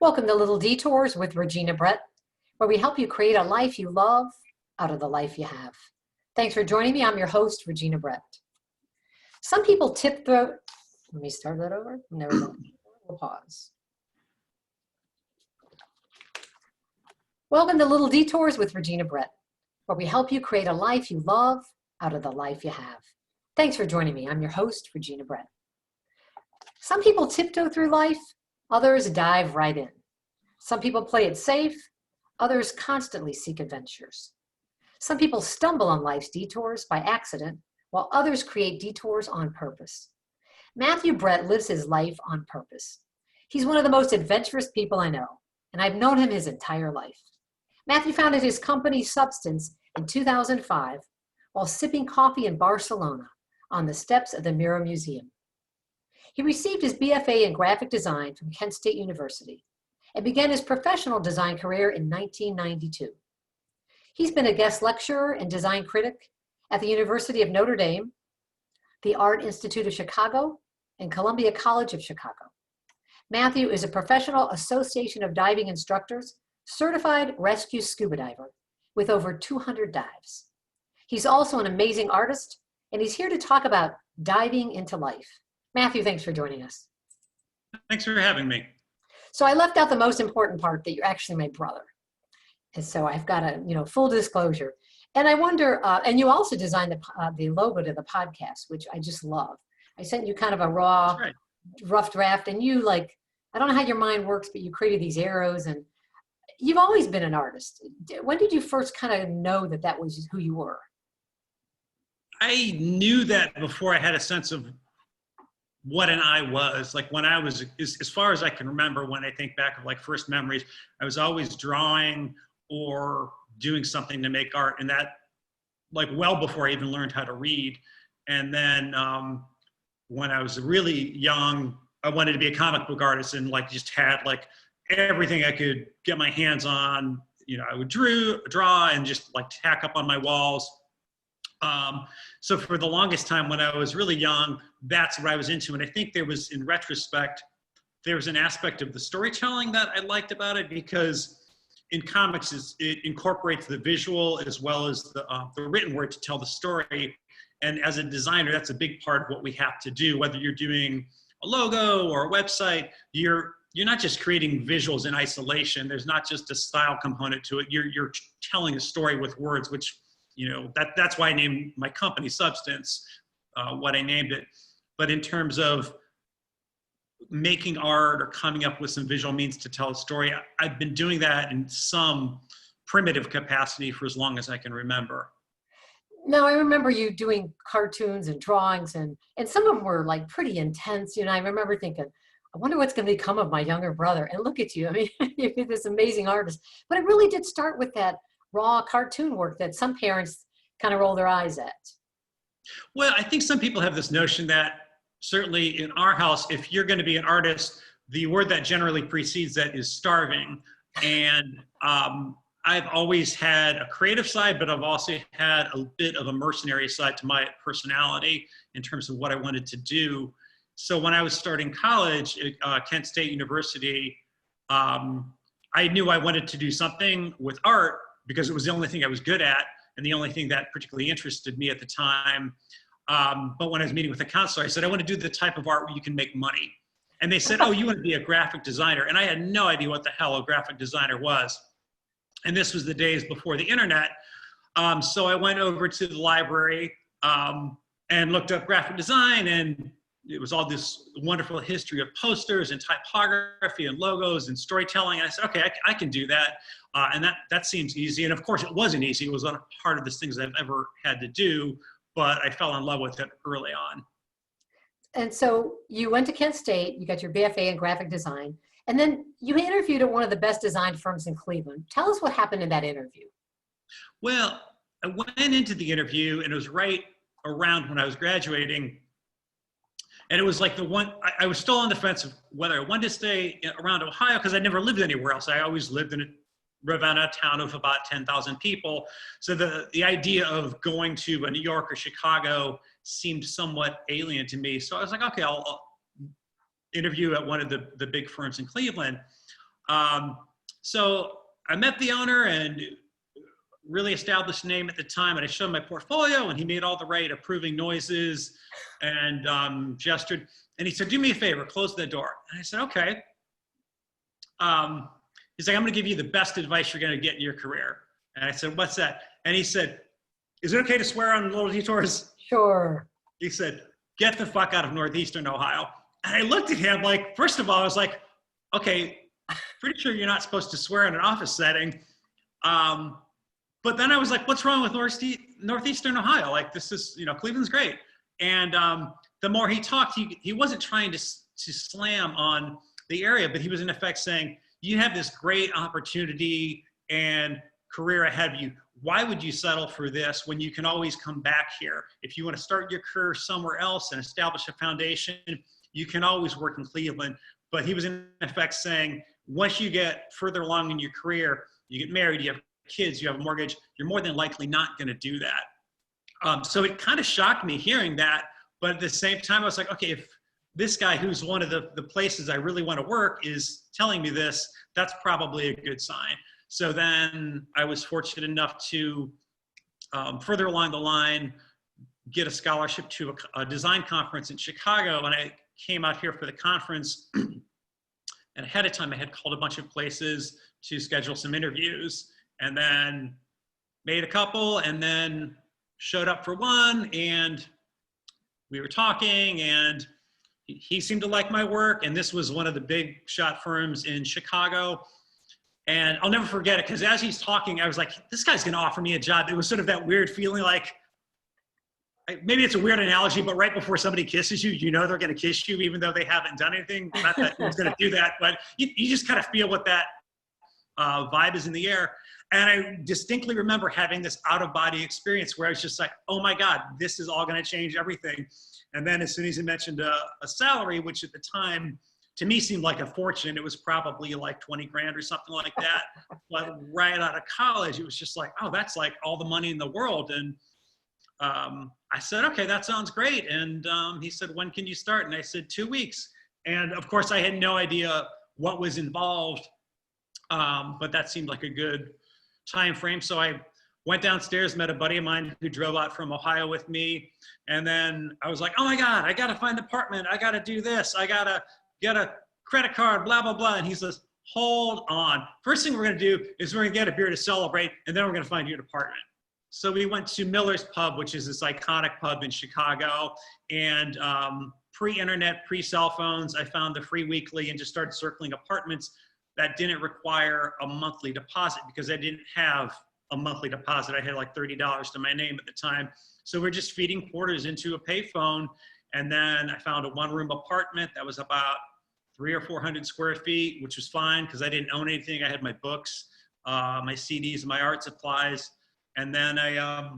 Welcome to Little Detours with Regina Brett, where we help you create a life you love out of the life you have. Thanks for joining me. I'm your host, Regina Brett. Some people tiptoe. Let me start that over. Never mind. We'll pause. Welcome to Little Detours with Regina Brett, where we help you create a life you love out of the life you have. Thanks for joining me. I'm your host, Regina Brett. Some people tiptoe through life. Others dive right in. Some people play it safe. Others constantly seek adventures. Some people stumble on life's detours by accident, while others create detours on purpose. Matthew Brett lives his life on purpose. He's one of the most adventurous people I know, and I've known him his entire life. Matthew founded his company Substance in 2005 while sipping coffee in Barcelona on the steps of the Miro Museum. He received his BFA in graphic design from Kent State University and began his professional design career in 1992. He's been a guest lecturer and design critic at the University of Notre Dame, the Art Institute of Chicago, and Columbia College of Chicago. Matthew is a professional Association of Diving Instructors, certified rescue scuba diver with over 200 dives. He's also an amazing artist, and he's here to talk about diving into life. Matthew, thanks for joining us. Thanks for having me. So I left out the most important part, that you're actually my brother. And so I've got a, full disclosure. And I wonder, and you also designed the logo to the podcast, which I just love. I sent you kind of a raw, rough draft, and you I don't know how your mind works, but you created these arrows, and you've always been an artist. When did you first kind of know that that was who you were? I knew that before I had a sense of what an eye was. Like when I was, as far as I can remember, when I think back of first memories, I was always drawing or doing something to make art, and that well before I even learned how to read. And then when I was really young, I wanted to be a comic book artist, and just had everything I could get my hands on. I would draw and just tack up on my walls. So for the longest time when I was really young, that's what I was into. And I think there was, in retrospect, there was an aspect of the storytelling that I liked about it, because in comics it incorporates the visual as well as the written word to tell the story. And as a designer, that's a big part of what we have to do. Whether you're doing a logo or a website, you're not just creating visuals in isolation. There's not just a style component to it. You're telling a story with words, which that's why I named my company Substance, what I named it. But in terms of making art or coming up with some visual means to tell a story, I've been doing that in some primitive capacity for as long as I can remember. Now, I remember you doing cartoons and drawings, and some of them were pretty intense. I remember thinking, I wonder what's going to become of my younger brother. And look at you. I mean, you're this amazing artist. But it really did start with that raw cartoon work that some parents kind of roll their eyes at. Well, I think some people have this notion that, certainly in our house, if you're going to be an artist, the word that generally precedes that is starving. And I've always had a creative side, but I've also had a bit of a mercenary side to my personality in terms of what I wanted to do. So when I was starting college at Kent State University, I knew I wanted to do something with art, because it was the only thing I was good at and the only thing that particularly interested me at the time. But when I was meeting with the counselor, I said, I want to do the type of art where you can make money. And they said, oh, you want to be a graphic designer? And I had no idea what the hell a graphic designer was. And this was the days before the internet. So I went over to the library and looked up graphic design, and it was all this wonderful history of posters and typography and logos and storytelling. And I said, okay, I can do that. And that seems easy. And of course it wasn't easy. It was one of the hardest things I've ever had to do, but I fell in love with it early on. And so you went to Kent State, you got your BFA in graphic design, and then you interviewed at one of the best design firms in Cleveland. Tell us what happened in that interview. Well, I went into the interview, and it was right around when I was graduating. And it was I was still on the fence of whether I wanted to stay around Ohio, because I never lived anywhere else. I always lived in a Ravenna town of about 10,000 people. So the idea of going to a New York or Chicago seemed somewhat alien to me. So I was like, okay, I'll interview at one of the big firms in Cleveland. So I met the owner and really established name at the time, and I showed him my portfolio, and he made all the right approving noises and gestured. And he said, "Do me a favor, close the door." And I said, "Okay." He's like, "I'm going to give you the best advice you're going to get in your career." And I said, "What's that?" And he said, "Is it okay to swear on little detours?" Sure. He said, "Get the fuck out of Northeastern Ohio." And I looked at him like, first of all, I was like, okay, pretty sure you're not supposed to swear in an office setting. But then I was like, what's wrong with Northeastern Ohio? Like, this is, Cleveland's great. And the more he talked, he wasn't trying to slam on the area, but he was in effect saying, you have this great opportunity and career ahead of you. Why would you settle for this when you can always come back here? If you want to start your career somewhere else and establish a foundation, you can always work in Cleveland. But he was in effect saying, once you get further along in your career, you get married, you have kids, you have a mortgage, you're more than likely not going to do that. So it kind of shocked me hearing that. But at the same time, I was like, okay, if this guy who's one of the places I really want to work is telling me this, that's probably a good sign. So then I was fortunate enough to further along the line, get a scholarship to a design conference in Chicago. And I came out here for the conference. And ahead of time, I had called a bunch of places to schedule some interviews, and then made a couple, and then showed up for one, and we were talking, and he seemed to like my work. And this was one of the big shot firms in Chicago. And I'll never forget it, because as he's talking, I was like, this guy's going to offer me a job. It was sort of that weird feeling like, maybe it's a weird analogy, but right before somebody kisses you, you know they're going to kiss you even though they haven't done anything. Not that he's going to do that, but you just kind of feel what that vibe is in the air. And I distinctly remember having this out-of-body experience where I was just like, oh my God, this is all going to change everything. And then as soon as he mentioned a salary, which at the time to me seemed like a fortune, it was probably like 20 grand or something like that. But right out of college, it was just like, oh, that's like all the money in the world. And I said, okay, that sounds great. And he said, when can you start? And I said, 2 weeks. And of course I had no idea what was involved, but that seemed like a good time frame. So I went downstairs, met a buddy of mine who drove out from Ohio with me. And then I was like, oh my God, I got to find an apartment. I got to do this. I got to get a credit card, blah, blah, blah. And he says, hold on. First thing we're going to do is we're going to get a beer to celebrate, and then we're going to find you an apartment. So we went to Miller's Pub, which is this iconic pub in Chicago. And pre-internet, pre-cell phones, I found the free weekly and just started circling apartments that didn't require a monthly deposit, because I didn't have a monthly deposit. I had like $30 to my name at the time. So we're just feeding quarters into a payphone. And then I found a one-room apartment that was about 300 or 400 square feet, which was fine because I didn't own anything. I had my books, my CDs, my art supplies. And then I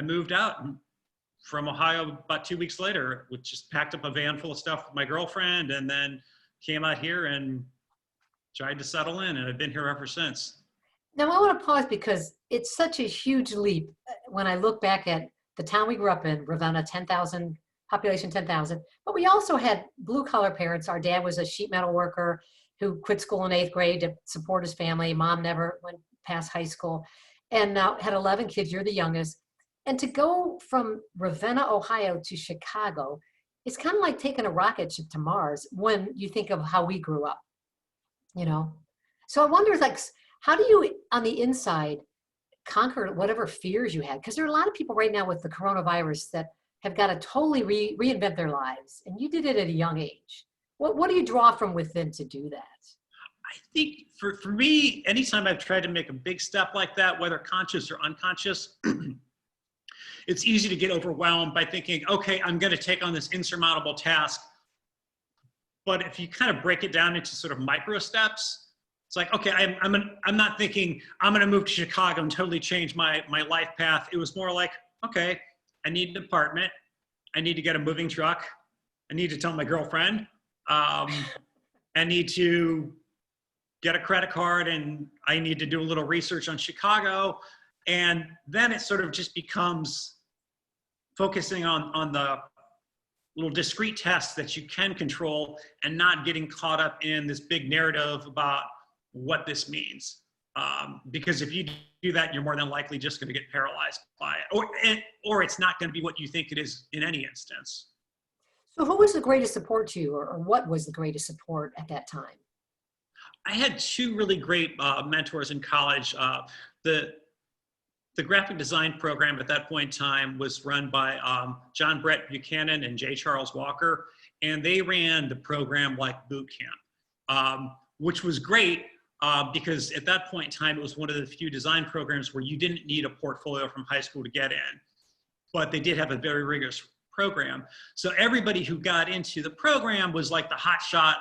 moved out from Ohio about 2 weeks later, which just packed up a van full of stuff with my girlfriend, and then came out here and tried to settle in, and I've been here ever since. Now I want to pause because it's such a huge leap. When I look back at the town we grew up in, Ravenna, 10,000, population 10,000, but we also had blue collar parents. Our dad was a sheet metal worker who quit school in 8th grade to support his family. Mom never went past high school, and now had 11 kids. You're the youngest. And to go from Ravenna, Ohio to Chicago, it's kind of like taking a rocket ship to Mars when you think of how we grew up, So I wonder, like, how do you, on the inside, conquer whatever fears you had? Because there are a lot of people right now with the coronavirus that have got to totally reinvent their lives. And you did it at a young age. What do you draw from within to do that? I think for me, anytime I've tried to make a big step like that, whether conscious or unconscious, it's easy to get overwhelmed by thinking, okay, I'm going to take on this insurmountable task. But if you kind of break it down into sort of micro steps, it's like, okay, I'm not thinking I'm going to move to Chicago and totally change my life path. It was more like, okay, I need an apartment. I need to get a moving truck. I need to tell my girlfriend. I need to get a credit card, and I need to do a little research on Chicago. And then it sort of just becomes focusing on the little discrete tasks that you can control, and not getting caught up in this big narrative about what this means. Because if you do that, you're more than likely just going to get paralyzed by it, or it's not going to be what you think it is in any instance. So who was the greatest support to you, or what was the greatest support at that time? I had two really great mentors in college. The graphic design program at that point in time was run by John Brett Buchanan and J. Charles Walker, and they ran the program like boot camp, which was great because at that point in time, it was one of the few design programs where you didn't need a portfolio from high school to get in, but they did have a very rigorous program. So everybody who got into the program was like the hotshot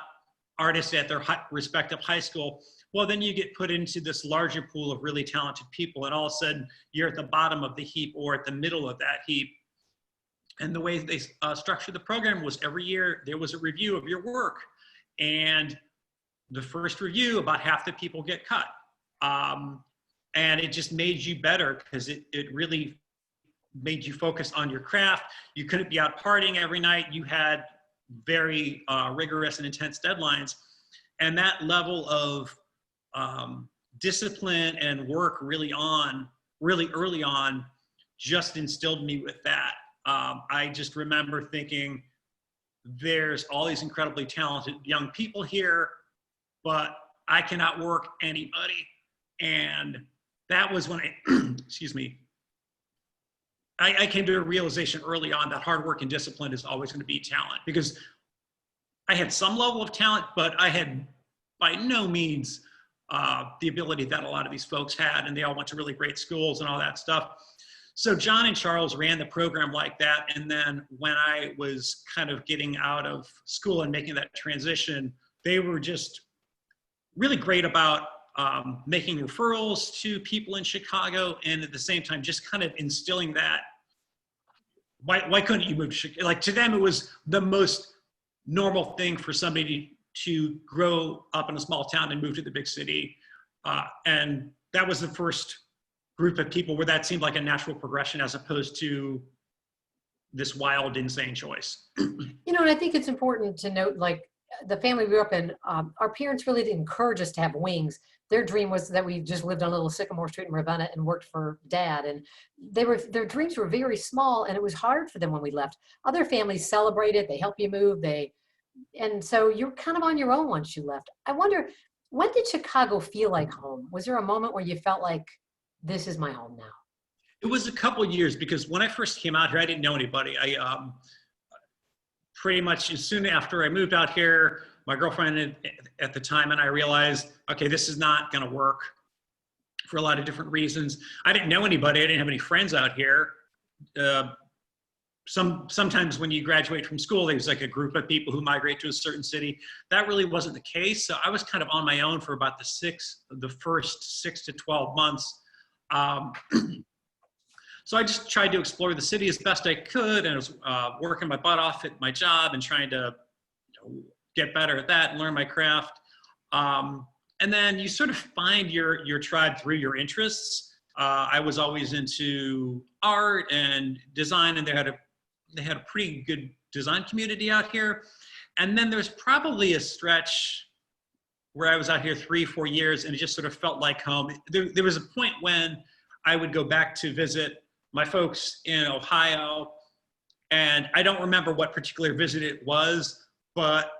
artists at their respective high school. Well, then you get put into this larger pool of really talented people, and all of a sudden you're at the bottom of the heap or at the middle of that heap. And the way they structured the program was every year there was a review of your work. And the first review, about half the people get cut. And it just made you better because it really made you focus on your craft. You couldn't be out partying every night. You had very rigorous and intense deadlines. And that level of discipline and work really early on just instilled me with that. I just remember thinking, there's all these incredibly talented young people here, but I can outwork anybody. And that was when excuse me, I came to a realization early on that hard work and discipline is always going to beat talent, because I had some level of talent, but I had by no means the ability that a lot of these folks had, and they all went to really great schools and all that stuff. So John and Charles ran the program like that. And then when I was kind of getting out of school and making that transition, they were just really great about making referrals to people in Chicago, and at the same time just kind of instilling that, why couldn't you move to Chicago? Like, to them, it was the most normal thing for somebody to grow up in a small town and move to the big city. And that was the first group of people where that seemed like a natural progression, as opposed to this wild, insane choice. You know, and I think it's important to note, like, the family we grew up in, our parents really didn't encourage us to have wings. Their dream was that we just lived on a little Sycamore Street in Ravenna and worked for Dad. And their dreams were very small, and it was hard for them when we left. Other families celebrated, they help you move, and so you're kind of on your own once you left. I wonder, when did Chicago feel like home? Was there a moment where you felt like, this is my home now? It was a couple of years, because when I first came out here, I didn't know anybody. I pretty much as soon after I moved out here, my girlfriend at the time and I realized, okay, this is not going to work for a lot of different reasons. I didn't know anybody. I didn't have any friends out here. Sometimes when you graduate from school, there's like a group of people who migrate to a certain city. That really wasn't the case. So I was kind of on my own for about the first 6 to 12 months. So I just tried to explore the city as best I could, and I was working my butt off at my job and trying to get better at that and learn my craft. And then you sort of find your tribe through your interests. I was always into art and design, and they had a pretty good design community out here. And then there's probably a stretch where I was out here 3-4 years, and it just sort of felt like home. There was a point when I would go back to visit my folks in Ohio, and I don't remember what particular visit it was, but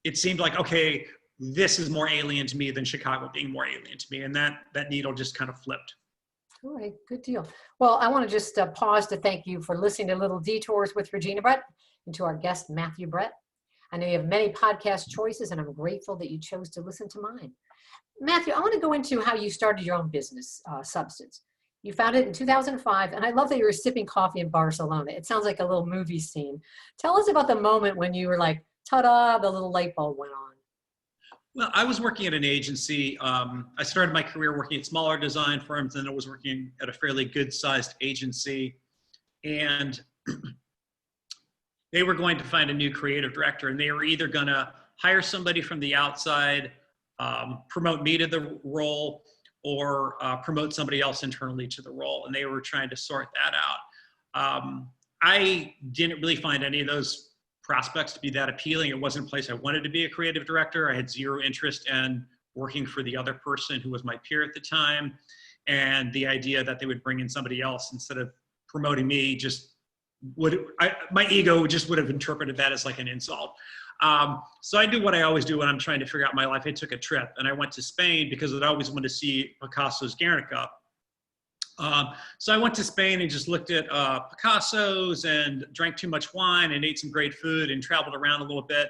it seemed like, okay, this is more alien to me than Chicago being more alien to me. And that needle just kind of flipped. All right, good deal. Well, I want to just pause to thank you for listening to Little Detours with Regina Brett, and to our guest, Matthew Brett. I know you have many podcast choices, and I'm grateful that you chose to listen to mine. Matthew, I want to go into how you started your own business, Substance. You founded it in 2005, and I love that you were sipping coffee in Barcelona. It sounds like a little movie scene. Tell us about the moment when you were like, ta-da, the little light bulb went on. Well, I was working at an agency. I started my career working at smaller design firms, and I was working at a fairly good-sized agency. And they were going to find a new creative director, and they were either going to hire somebody from the outside, promote me to the role, or promote somebody else internally to the role. And they were trying to sort that out. I didn't really find any of those prospects to be that appealing. It wasn't a place I wanted to be a creative director. I had zero interest in working for the other person who was my peer at the time. And the idea that they would bring in somebody else instead of promoting me just my ego just would have interpreted that as like an insult. So I do what I always do when I'm trying to figure out my life. I took a trip and I went to Spain because I'd always wanted to see Picasso's Guernica. So I went to Spain and just looked at Picasso's and drank too much wine and ate some great food and traveled around a little bit.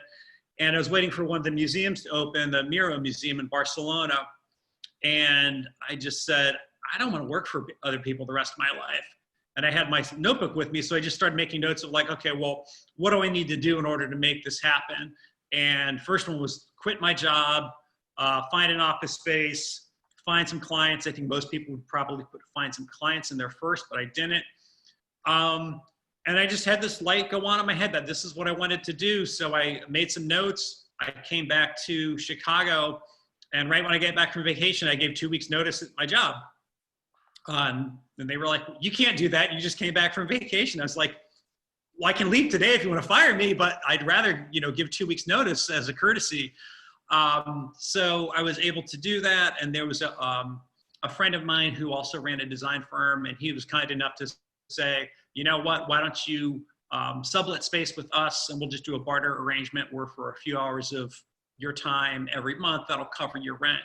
And I was waiting for one of the museums to open, the Miro Museum in Barcelona. And I just said, I don't want to work for other people the rest of my life. And I had my notebook with me, so I just started making notes of like, okay, well, what do I need to do in order to make this happen? And first one was quit my job, find an office space, find some clients. I think most people would probably find some clients in there first, but I didn't. And I just had this light go on in my head that this is what I wanted to do. So I made some notes. I came back to Chicago, and right when I get back from vacation, I gave 2 weeks notice at my job. And they were like, you can't do that. You just came back from vacation. I was like, well, I can leave today if you want to fire me, but I'd rather, give 2 weeks notice as a courtesy. So I was able to do that. And there was a friend of mine who also ran a design firm, and he was kind enough to say, you know what, why don't you sublet space with us, and we'll just do a barter arrangement where for a few hours of your time every month, that'll cover your rent.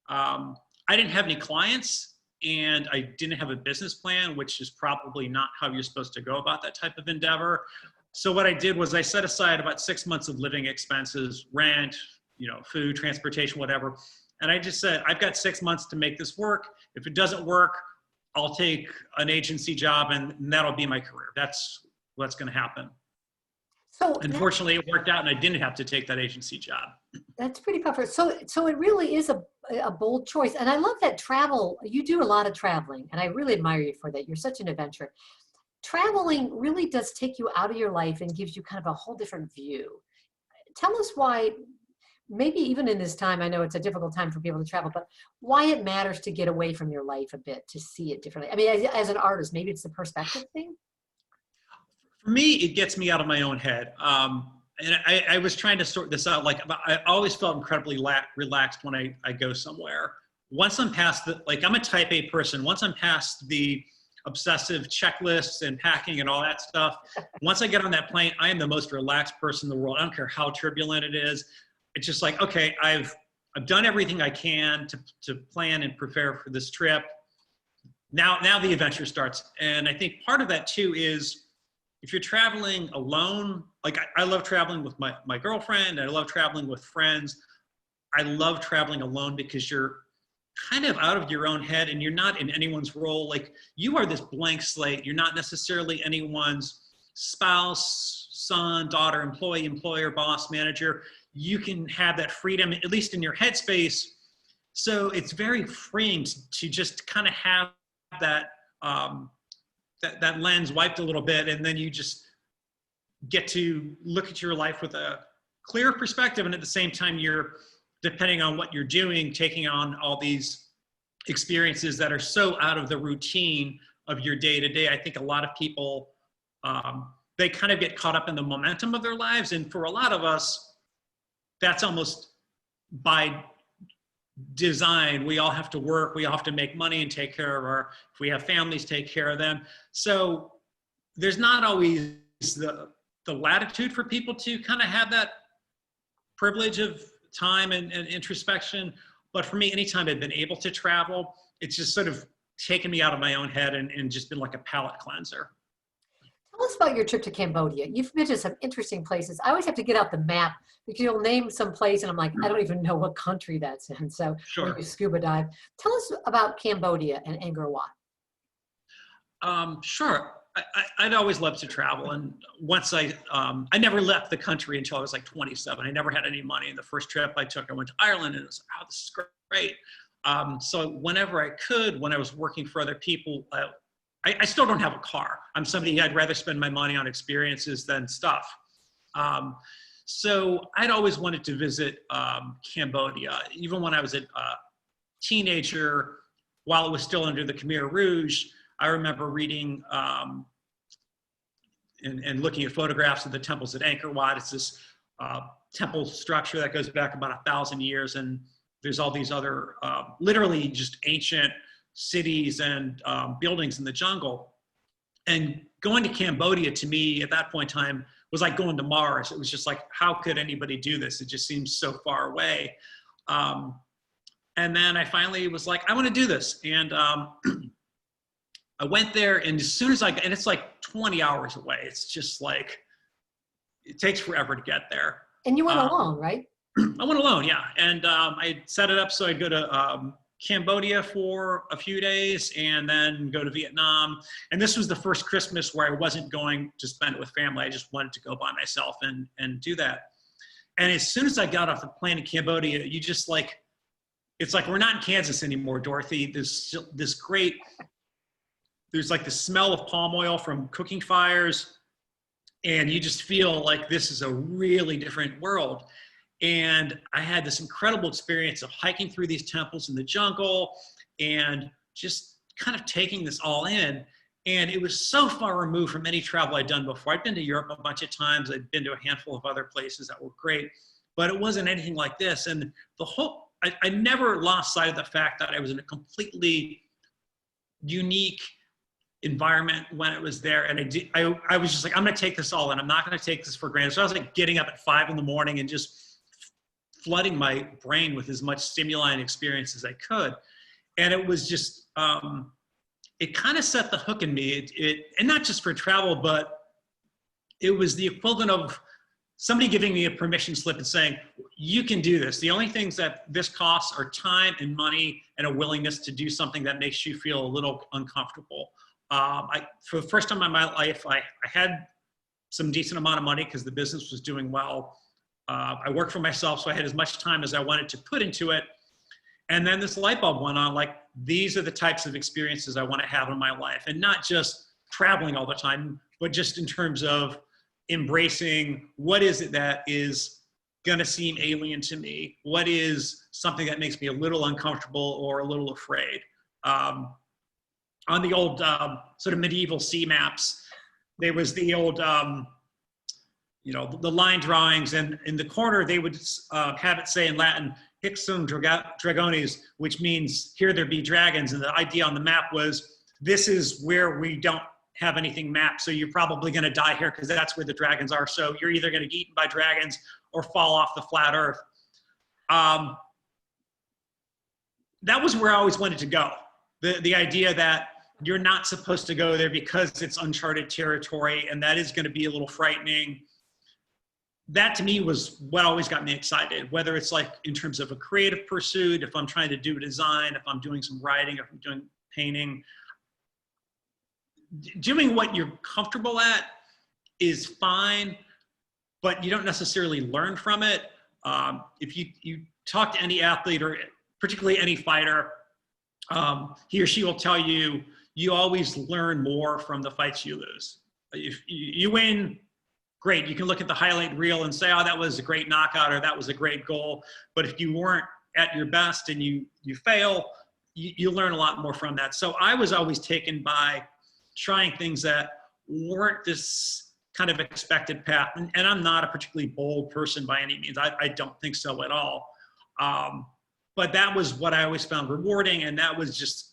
I didn't have any clients, and I didn't have a business plan, which is probably not how you're supposed to go about that type of endeavor. So what I did was I set aside about 6 months of living expenses, rent, food, transportation, whatever. And I just said, I've got 6 months to make this work. If it doesn't work, I'll take an agency job and that'll be my career. That's what's going to happen. So unfortunately, it worked out and I didn't have to take that agency job. That's pretty powerful. So it really is a bold choice. And I love that travel, you do a lot of traveling, and I really admire you for that. You're such an adventurer. Traveling really does take you out of your life and gives you kind of a whole different view. Tell us why, maybe even in this time, I know it's a difficult time for people to travel, but why it matters to get away from your life a bit, to see it differently. I mean, as an artist, maybe it's the perspective thing. For me, it gets me out of my own head. And I was trying to sort this out. Like, I always felt incredibly relaxed when I go somewhere. Once I'm past I'm a type A person. Once I'm past the obsessive checklists and packing and all that stuff, once I get on that plane, I am the most relaxed person in the world. I don't care how turbulent it is. It's just like, okay, I've done everything I can to plan and prepare for this trip. Now the adventure starts. And I think part of that too is, if you're traveling alone, like I love traveling with my girlfriend, I love traveling with friends. I love traveling alone because you're kind of out of your own head and you're not in anyone's role. Like, you are this blank slate. You're not necessarily anyone's spouse, son, daughter, employee, employer, boss, manager. You can have that freedom, at least in your headspace. So it's very freeing to just kind of have that, that lens wiped a little bit, and then you just get to look at your life with a clear perspective. And at the same time, you're, depending on what you're doing, taking on all these experiences that are so out of the routine of your day to day. I think a lot of people, they kind of get caught up in the momentum of their lives. And for a lot of us, that's almost by design. We all have to work, we all have to make money and take care of if we have families, take care of them. So there's not always the latitude for people to kind of have that privilege of time and introspection. But for me, anytime I've been able to travel, it's just sort of taken me out of my own head and just been like a palate cleanser. Tell us about your trip to Cambodia. You've been to some interesting places. I always have to get out the map because you'll name some place and I'm like, I don't even know what country that's in. So sure. When you scuba dive, tell us about Cambodia and Angkor Wat. Sure. I'd always loved to travel. And once I never left the country until I was like 27. I never had any money. And the first trip I took, I went to Ireland and it was like, oh, this is great. So whenever I could, when I was working for other people, I still don't have a car. I'm somebody, I'd rather spend my money on experiences than stuff. So I'd always wanted to visit Cambodia. Even when I was a teenager, while it was still under the Khmer Rouge, I remember reading and looking at photographs of the temples at Angkor Wat. It's this temple structure that goes back about 1,000 years. And there's all these other, literally just ancient cities and buildings in the jungle. And going to Cambodia to me at that point in time was like going to Mars. It was just like, how could anybody do this? It just seems so far away. And then I finally was like, I want to do this. And I went there, and as soon as and it's like 20 hours away. It's just like, it takes forever to get there. And you went alone, right? I went alone, yeah. And I set it up so I'd go to Cambodia for a few days and then go to Vietnam. And this was the first Christmas where I wasn't going to spend it with family. I just wanted to go by myself and do that. And as soon as I got off the plane in Cambodia, you just like, it's like, we're not in Kansas anymore, Dorothy. There's like the smell of palm oil from cooking fires. And you just feel like this is a really different world. And I had this incredible experience of hiking through these temples in the jungle and just kind of taking this all in. And it was so far removed from any travel I'd done before. I'd been to Europe a bunch of times. I'd been to a handful of other places that were great, but it wasn't anything like this. And I never lost sight of the fact that I was in a completely unique environment when it was there. And I was just like, I'm going to take this all in. I'm not going to take this for granted. So I was like getting up at 5 in the morning and just flooding my brain with as much stimuli and experience as I could. And it was just, it kind of set the hook in me. And not just for travel, but it was the equivalent of somebody giving me a permission slip and saying, you can do this. The only things that this costs are time and money and a willingness to do something that makes you feel a little uncomfortable. For the first time in my life, I had some decent amount of money because the business was doing well. I worked for myself, so I had as much time as I wanted to put into it. And then this light bulb went on, like, these are the types of experiences I want to have in my life. And not just traveling all the time, but just in terms of embracing what is it that is going to seem alien to me? What is something that makes me a little uncomfortable or a little afraid? On the old sort of medieval sea maps, there was the old, the line drawings, and in the corner they would have it say in Latin, "Hic sunt dragones," which means "here there be dragons." And the idea on the map was, this is where we don't have anything mapped, so you're probably going to die here because that's where the dragons are. So you're either going to get eaten by dragons or fall off the flat earth. That was where I always wanted to go. The idea that you're not supposed to go there because it's uncharted territory, and that is going to be a little frightening. That to me was what always got me excited, whether it's like in terms of a creative pursuit, if I'm trying to do a design, if I'm doing some writing, if I'm doing painting. Doing what you're comfortable at is fine, but you don't necessarily learn from it. If you talk to any athlete, or particularly any fighter, he or she will tell you, you always learn more from the fights you lose. If you win, great. You can look at the highlight reel and say, oh, that was a great knockout, or that was a great goal. But if you weren't at your best and you fail, you learn a lot more from that. So I was always taken by trying things that weren't this kind of expected path. And I'm not a particularly bold person by any means. I don't think so at all. But that was what I always found rewarding. And that was just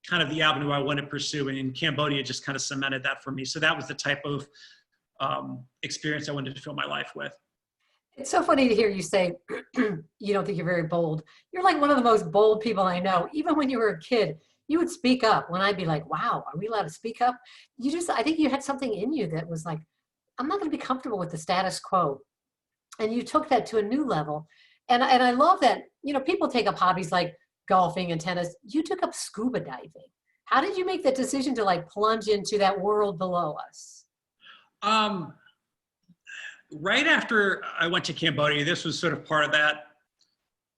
kind of the avenue I wanted to pursue. And in Cambodia just kind of cemented that for me. So that was the type of experience I wanted to fill my life with. It's so funny to hear you say you don't think you're very bold. You're like one of the most bold people I know. Even when you were a kid, you would speak up when I'd be like, wow, are we allowed to speak up? I think you had something in you that was like, I'm not going to be comfortable with the status quo. And you took that to a new level. And I love that, people take up hobbies like golfing and tennis. You took up scuba diving. How did you make that decision to like plunge into that world below us? Right after I went to Cambodia, this was sort of part of that.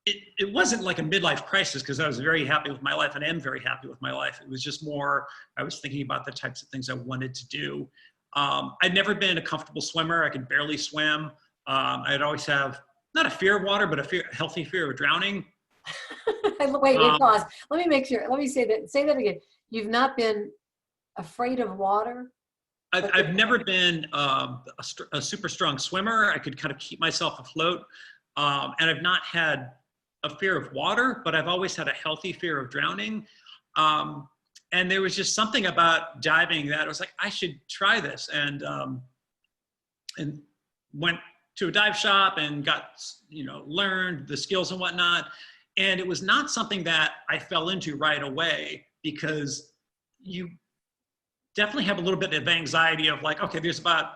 It wasn't like a midlife crisis because I was very happy with my life, and I am very happy with my life. It was just more, I was thinking about the types of things I wanted to do. I'd never been a comfortable swimmer. I could barely swim. I'd always have, not a fear of water, but a healthy fear of drowning. Wait, pause. Let me make sure. Let me say that again. You've not been afraid of water? I've never been a super strong swimmer. I could kind of keep myself afloat. And I've not had a fear of water, but I've always had a healthy fear of drowning. And there was just something about diving that I was like, I should try this. And went to a dive shop and got, learned the skills and whatnot. And it was not something that I fell into right away, because you definitely have a little bit of anxiety of like, okay, there's about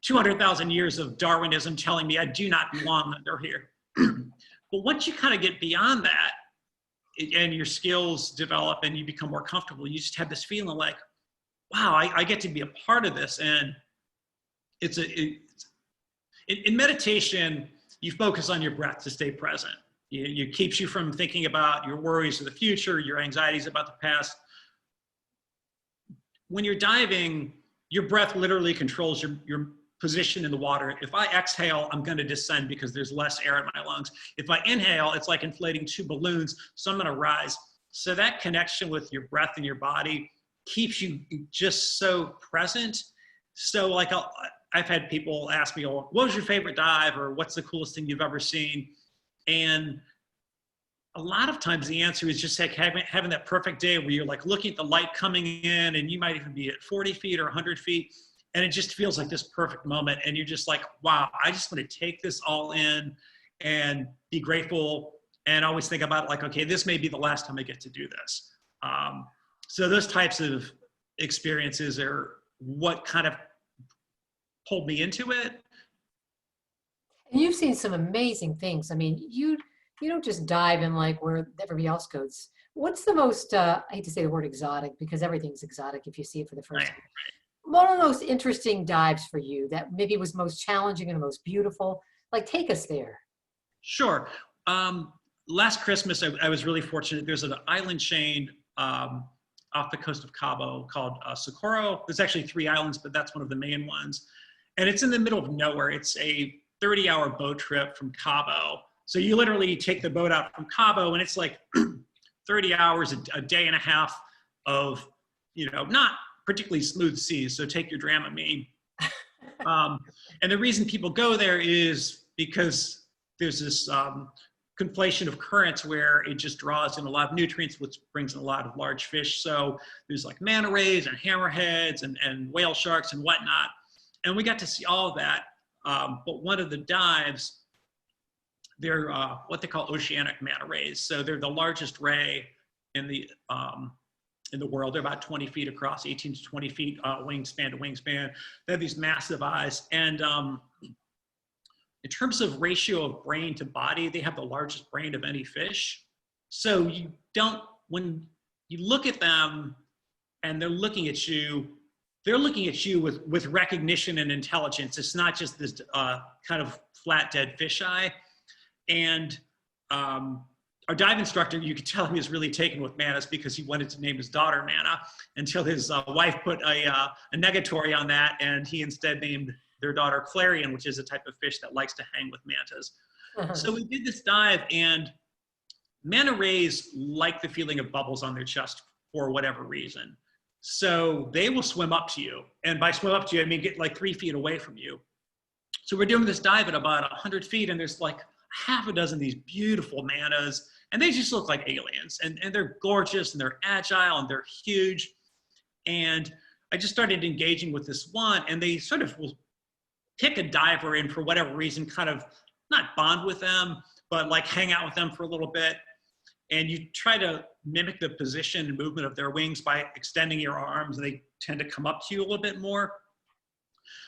200,000 years of Darwinism telling me I do not belong under here. But once you kind of get beyond that, and your skills develop and you become more comfortable, you just have this feeling like, wow, I get to be a part of this. And in meditation, you focus on your breath to stay present. It keeps you from thinking about your worries of the future, your anxieties about the past. When you're diving, your breath literally controls your position in the water. If I exhale, I'm going to descend because there's less air in my lungs. If I inhale, it's like inflating two balloons, so I'm going to rise. So that connection with your breath and your body keeps you just so present. So like I've had people ask me, oh, what was your favorite dive, or what's the coolest thing you've ever seen? And a lot of times the answer is just like having that perfect day where you're like looking at the light coming in, and you might even be at 40 feet or 100 feet. And it just feels like this perfect moment. And you're just like, wow, I just want to take this all in and be grateful, and always think about like, okay, this may be the last time I get to do this. So those types of experiences are what kind of pulled me into it. And you've seen some amazing things. I mean, you don't just dive in like where everybody else goes. What's the most, I hate to say the word exotic, because everything's exotic if you see it for the first time. One of the most interesting dives for you that maybe was most challenging and the most beautiful? Like, take us there. Sure. Last Christmas, I was really fortunate. There's an island chain off the coast of Cabo called Socorro. There's actually 3 islands, but that's one of the main ones. And it's in the middle of nowhere. It's a 30-hour boat trip from Cabo. So you literally take the boat out from Cabo, and it's like 30 hours, a day and a half of, not particularly smooth seas. So take your Dramamine. And the reason people go there is because there's this conflation of currents where it just draws in a lot of nutrients, which brings in a lot of large fish. So there's like manta rays and hammerheads and whale sharks and whatnot. And we got to see all of that. But one of the dives, they're what they call oceanic manta rays. So they're the largest ray in the world. They're about 20 feet across, 18 to 20 feet wingspan to wingspan. They have these massive eyes. And in terms of ratio of brain to body, they have the largest brain of any fish. So when you look at them and they're looking at you with recognition and intelligence. It's not just this kind of flat, dead fisheye. And our dive instructor, you could tell he was really taken with mantas because he wanted to name his daughter Manna, until his wife put a negatory on that, and he instead named their daughter Clarion, which is a type of fish that likes to hang with mantas. So we did this dive, and manta rays like the feeling of bubbles on their chest for whatever reason. So they will swim up to you. And by swim up to you, I mean get like 3 feet away from you. So we're doing this dive at about 100 feet, and there's like half a dozen of these beautiful mantas, and they just look like aliens. And they're gorgeous, and they're agile, and they're huge. And I just started engaging with this one, and they sort of will pick a diver in for whatever reason, kind of not bond with them, but like hang out with them for a little bit. And you try to mimic the position and movement of their wings by extending your arms, and they tend to come up to you a little bit more.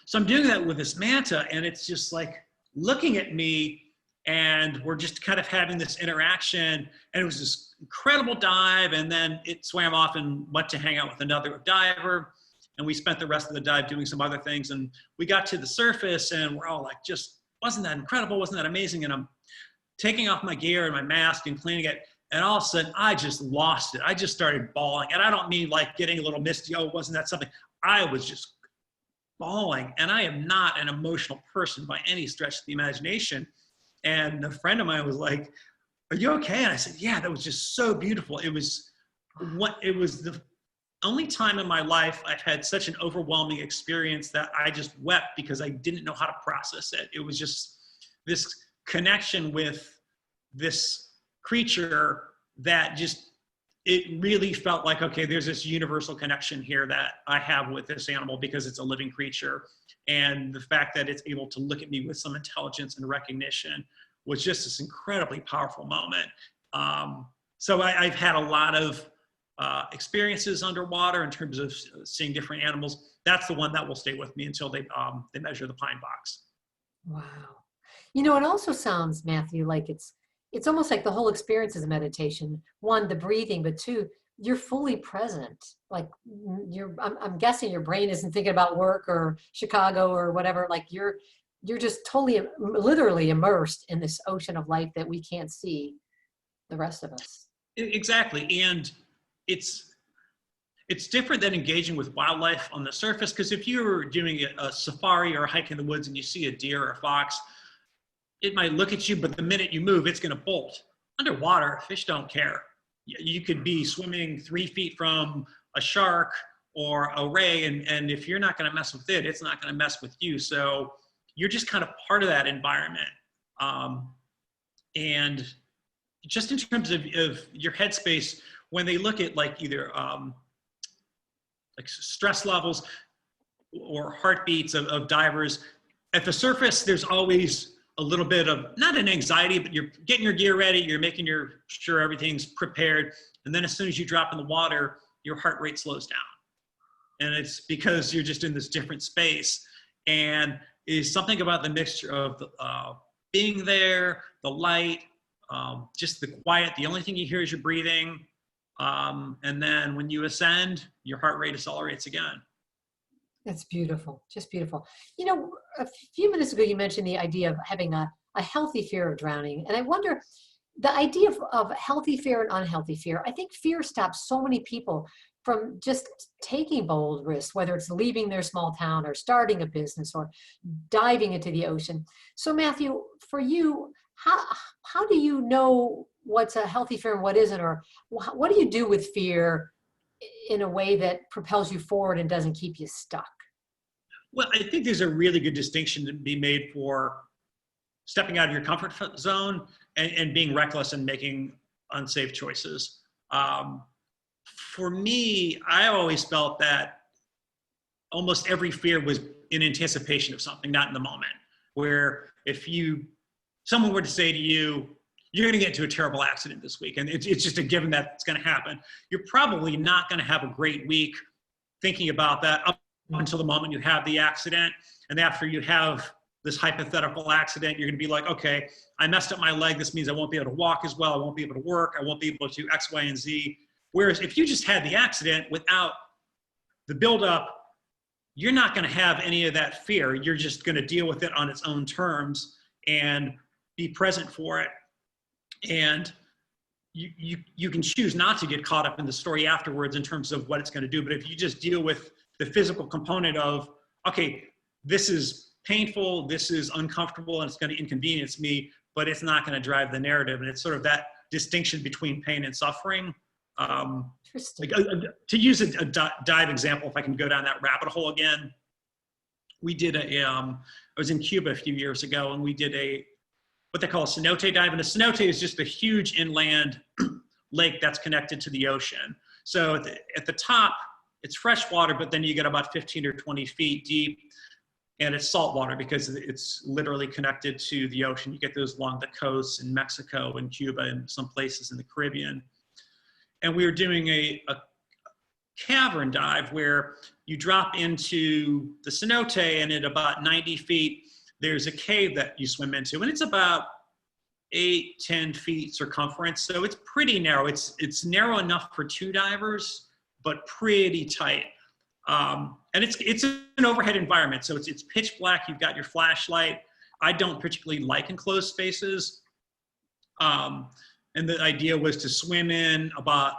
So I'm doing that with this manta, and it's just like looking at me, and we're just kind of having this interaction. And it was this incredible dive, and then it swam off and went to hang out with another diver. And we spent the rest of the dive doing some other things. And we got to the surface, and we're all like, just, wasn't that incredible? Wasn't that amazing? And I'm taking off my gear and my mask and cleaning it. And all of a sudden, I just lost it. I just started bawling. And I don't mean like getting a little misty. Oh, wasn't that something? I was just bawling. And I am not an emotional person by any stretch of the imagination. And a friend of mine was like, are you okay? And I said, yeah, that was just so beautiful. It was the only time in my life I've had such an overwhelming experience that I just wept because I didn't know how to process it. It was just this connection with this creature that just, it really felt like, okay, there's this universal connection here that I have with this animal because it's a living creature. And the fact that it's able to look at me with some intelligence and recognition was just this incredibly powerful moment. So I've had a lot of experiences underwater in terms of seeing different animals. That's the one that will stay with me until they measure the pine box. Wow. You know, it also sounds, Matthew, like it's almost like the whole experience is a meditation. One, the breathing, but two, you're fully present. Like I'm guessing your brain isn't thinking about work or Chicago or whatever. Like you're just totally, literally immersed in this ocean of life that we can't see, the rest of us. Exactly. And it's different than engaging with wildlife on the surface, because if you're doing a safari or a hike in the woods and you see a deer or a fox, it might look at you, but the minute you move, it's going to bolt. Underwater, fish don't care. You could be swimming 3 feet from a shark or a ray, and if you're not going to mess with it, it's not going to mess with you. So you're just kind of part of that environment. And just in terms of your headspace, when they look at like either like stress levels or heartbeats of divers, at the surface, there's always a little bit of, not an anxiety, but you're getting your gear ready, you're making sure everything's prepared. And then as soon as you drop in the water, your heart rate slows down. And it's because you're just in this different space. And it's something about the mixture of being there, the light, just the quiet. The only thing you hear is your breathing. And then when you ascend, your heart rate accelerates again. That's beautiful, just beautiful. You know, a few minutes ago, you mentioned the idea of having a healthy fear of drowning. And I wonder, the idea of healthy fear and unhealthy fear, I think fear stops so many people from just taking bold risks, whether it's leaving their small town or starting a business or diving into the ocean. So Matthew, for you, how do you know what's a healthy fear and what isn't? Or what do you do with fear in a way that propels you forward and doesn't keep you stuck? Well, I think there's a really good distinction to be made for stepping out of your comfort zone and being reckless and making unsafe choices. For me, I always felt that almost every fear was in anticipation of something, not in the moment. Where if someone were to say to you, you're going to get into a terrible accident this week, and it's just a given that it's going to happen, you're probably not going to have a great week thinking about that up until the moment you have the accident. And after you have this hypothetical accident, you're going to be like, okay, I messed up my leg. This means I won't be able to walk as well. I won't be able to work. I won't be able to X, Y, and Z. Whereas if you just had the accident without the buildup, you're not going to have any of that fear. You're just going to deal with it on its own terms and be present for it. And you can choose not to get caught up in the story afterwards in terms of what it's going to do. But if you just deal with the physical component of, okay, this is painful, this is uncomfortable, and it's going to inconvenience me, but it's not going to drive the narrative. And it's sort of that distinction between pain and suffering. Interesting. To use a dive example, if I can go down that rabbit hole again, we did I was in Cuba a few years ago, and we did what they call a cenote dive. And a cenote is just a huge inland lake that's connected to the ocean. So at the top, it's fresh water, but then you get about 15 or 20 feet deep, and it's salt water because it's literally connected to the ocean. You get those along the coasts in Mexico and Cuba and some places in the Caribbean. And we were doing a cavern dive where you drop into the cenote, and at about 90 feet, there's a cave that you swim into, and it's about 8-10 feet circumference. So it's pretty narrow. It's narrow enough for 2 divers, but pretty tight. And it's an overhead environment. So it's pitch black. You've got your flashlight. I don't particularly like enclosed spaces. And the idea was to swim in about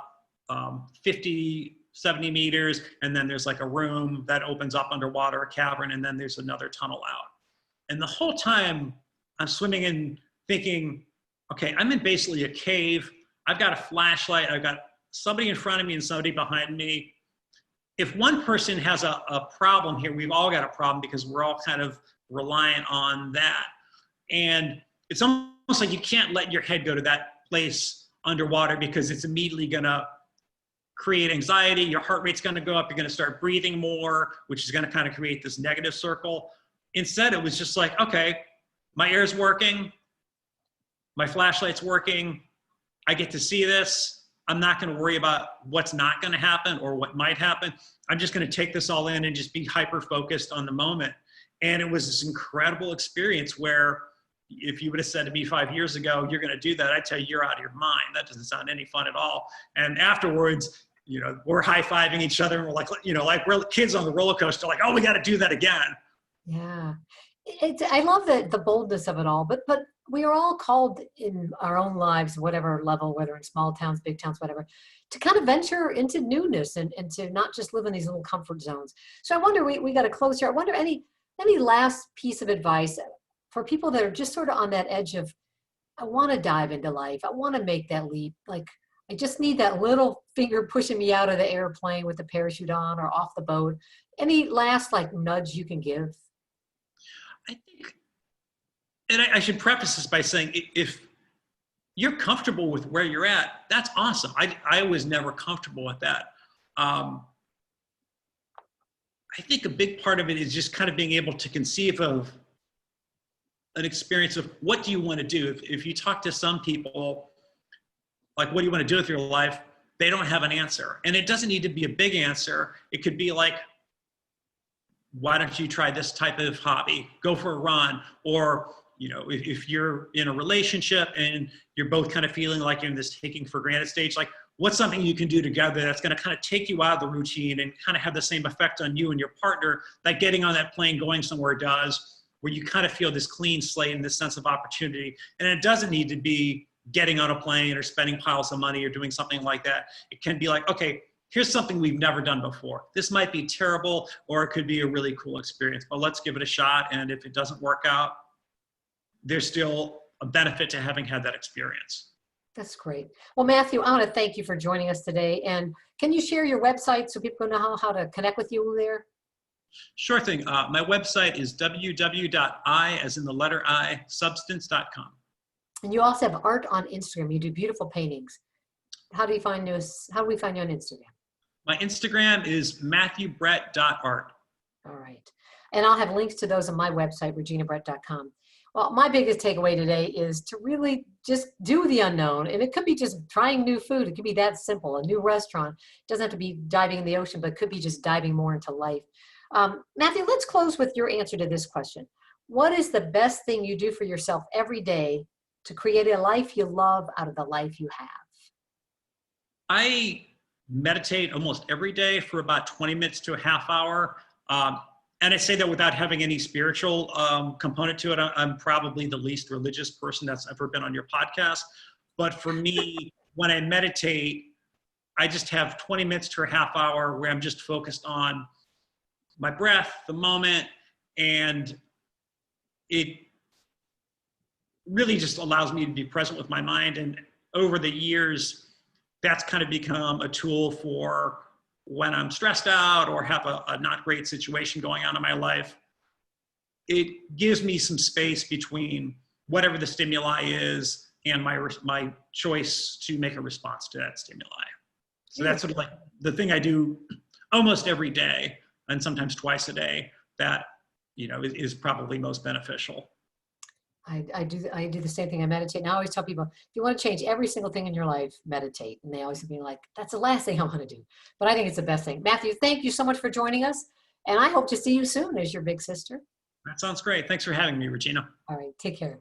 50, 70 meters. And then there's like a room that opens up underwater, a cavern, and then there's another tunnel out. And the whole time I'm swimming in thinking, okay, I'm in basically a cave. I've got a flashlight. I've got somebody in front of me and somebody behind me. If one person has a problem here, we've all got a problem because we're all kind of reliant on that. And it's almost like you can't let your head go to that place underwater because it's immediately going to create anxiety. Your heart rate's going to go up. You're going to start breathing more, which is going to kind of create this negative circle. Instead, it was just like, okay, my air's working. My flashlight's working. I get to see this. I'm not going to worry about what's not going to happen or what might happen. I'm just going to take this all in and just be hyper focused on the moment. And it was this incredible experience where if you would have said to me 5 years ago, you're going to do that, I'd tell you, you're out of your mind. That doesn't sound any fun at all. And afterwards, you know, we're high-fiving each other and we're like, you know, like we're kids on the roller coaster, like, oh, we got to do that again. Yeah. I love the boldness of it all, but we are all called in our own lives, whatever level, whether in small towns, big towns, whatever, to kind of venture into newness and to not just live in these little comfort zones. So I wonder, we got to close here. I wonder any last piece of advice for people that are just sort of on that edge of, I want to dive into life. I want to make that leap. Like, I just need that little finger pushing me out of the airplane with the parachute on or off the boat. Any last like nudge you can give? I think, and I should preface this by saying, if you're comfortable with where you're at, that's awesome. I was never comfortable with that. I think a big part of it is just kind of being able to conceive of an experience of what do you want to do. If you talk to some people, like, what do you want to do with your life? They don't have an answer. And it doesn't need to be a big answer. It could be like, why don't you try this type of hobby? Go for a run. Or, you know, if you're in a relationship and you're both kind of feeling like you're in this taking for granted stage, like, what's something you can do together that's going to kind of take you out of the routine and kind of have the same effect on you and your partner that getting on that plane going somewhere does, where you kind of feel this clean slate and this sense of opportunity. And it doesn't need to be getting on a plane or spending piles of money or doing something like that. It can be like, okay, here's something we've never done before. This might be terrible, or it could be a really cool experience, but let's give it a shot. And if it doesn't work out, there's still a benefit to having had that experience. That's great. Well, Matthew, I want to thank you for joining us today. And can you share your website so people know how to connect with you there? Sure thing. My website is www.I, as in the letter I, substance.com. And you also have art on Instagram. You do beautiful paintings. How do we find you on Instagram? My Instagram is matthewbrett.art. All right. And I'll have links to those on my website, reginabrett.com. Well, my biggest takeaway today is to really just do the unknown. And it could be just trying new food. It could be that simple, a new restaurant. It doesn't have to be diving in the ocean, but it could be just diving more into life. Matthew, let's close with your answer to this question. What is the best thing you do for yourself every day to create a life you love out of the life you have? I meditate almost every day for about 20 minutes to a half hour. And I say that without having any spiritual component to it. I'm probably the least religious person that's ever been on your podcast. But for me, when I meditate, I just have 20 minutes to a half hour where I'm just focused on my breath, the moment, and it really just allows me to be present with my mind. And over the years, that's kind of become a tool for when I'm stressed out or have a not great situation going on in my life. It gives me some space between whatever the stimuli is and my choice to make a response to that stimuli. So that's sort of like the thing I do almost every day, and sometimes twice a day, that, you know, is probably most beneficial. I do the same thing. I meditate. And I always tell people, if you want to change every single thing in your life, meditate. And they always be like, that's the last thing I want to do. But I think it's the best thing. Matthew, thank you so much for joining us. And I hope to see you soon as your big sister. That sounds great. Thanks for having me, Regina. All right. Take care.